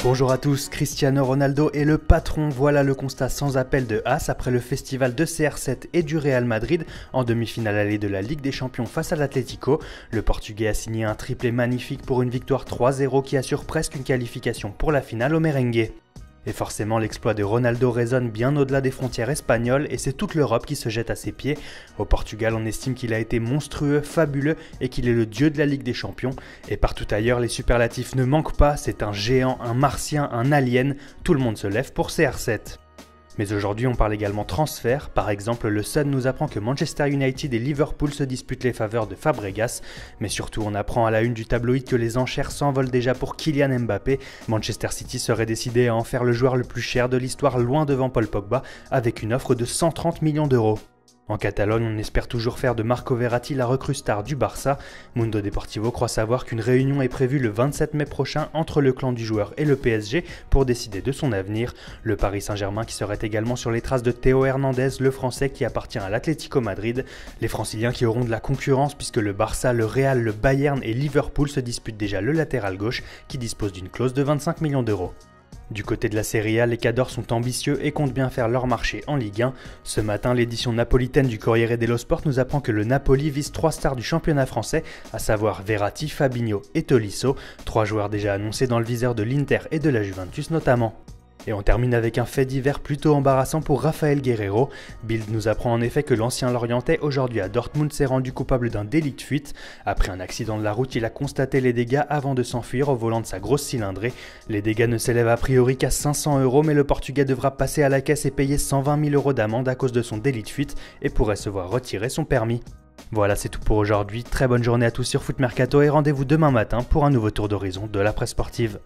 Bonjour à tous, Cristiano Ronaldo est le patron, voilà le constat sans appel de As après le festival de CR7 et du Real Madrid en demi-finale allée de la Ligue des Champions face à l'Atlético. Le Portugais a signé un triplé magnifique pour une victoire 3-0 qui assure presque une qualification pour la finale au merengue. Et forcément, l'exploit de Ronaldo résonne bien au-delà des frontières espagnoles et c'est toute l'Europe qui se jette à ses pieds. Au Portugal, on estime qu'il a été monstrueux, fabuleux et qu'il est le dieu de la Ligue des Champions. Et partout ailleurs, les superlatifs ne manquent pas, c'est un géant, un martien, un alien, tout le monde se lève pour CR7. Mais aujourd'hui, on parle également transfert. Par exemple, le Sun nous apprend que Manchester United et Liverpool se disputent les faveurs de Fabregas. Mais surtout, on apprend à la une du tabloïd que les enchères s'envolent déjà pour Kylian Mbappé. Manchester City serait décidé à en faire le joueur le plus cher de l'histoire, loin devant Paul Pogba, avec une offre de 130 millions d'euros. En Catalogne, on espère toujours faire de Marco Verratti la recrue star du Barça. Mundo Deportivo croit savoir qu'une réunion est prévue le 27 mai prochain entre le clan du joueur et le PSG pour décider de son avenir. Le Paris Saint-Germain qui serait également sur les traces de Théo Hernandez, le Français qui appartient à l'Atlético Madrid. Les Franciliens qui auront de la concurrence puisque le Barça, le Real, le Bayern et Liverpool se disputent déjà le latéral gauche qui dispose d'une clause de 25 millions d'euros. Du côté de la Serie A, les Cadors sont ambitieux et comptent bien faire leur marché en Ligue 1. Ce matin, l'édition napolitaine du Corriere dello Sport nous apprend que le Napoli vise 3 stars du championnat français, à savoir Verratti, Fabinho et Tolisso, 3 joueurs déjà annoncés dans le viseur de l'Inter et de la Juventus notamment. Et on termine avec un fait divers plutôt embarrassant pour Rafael Guerreiro. Bild nous apprend en effet que l'ancien Lorientais, aujourd'hui à Dortmund, s'est rendu coupable d'un délit de fuite. Après un accident de la route, il a constaté les dégâts avant de s'enfuir au volant de sa grosse cylindrée. Les dégâts ne s'élèvent a priori qu'à 500 €, mais le Portugais devra passer à la caisse et payer 120 000 € d'amende à cause de son délit de fuite et pourrait se voir retirer son permis. Voilà, c'est tout pour aujourd'hui. Très bonne journée à tous sur Foot Mercato et rendez-vous demain matin pour un nouveau tour d'horizon de la presse sportive.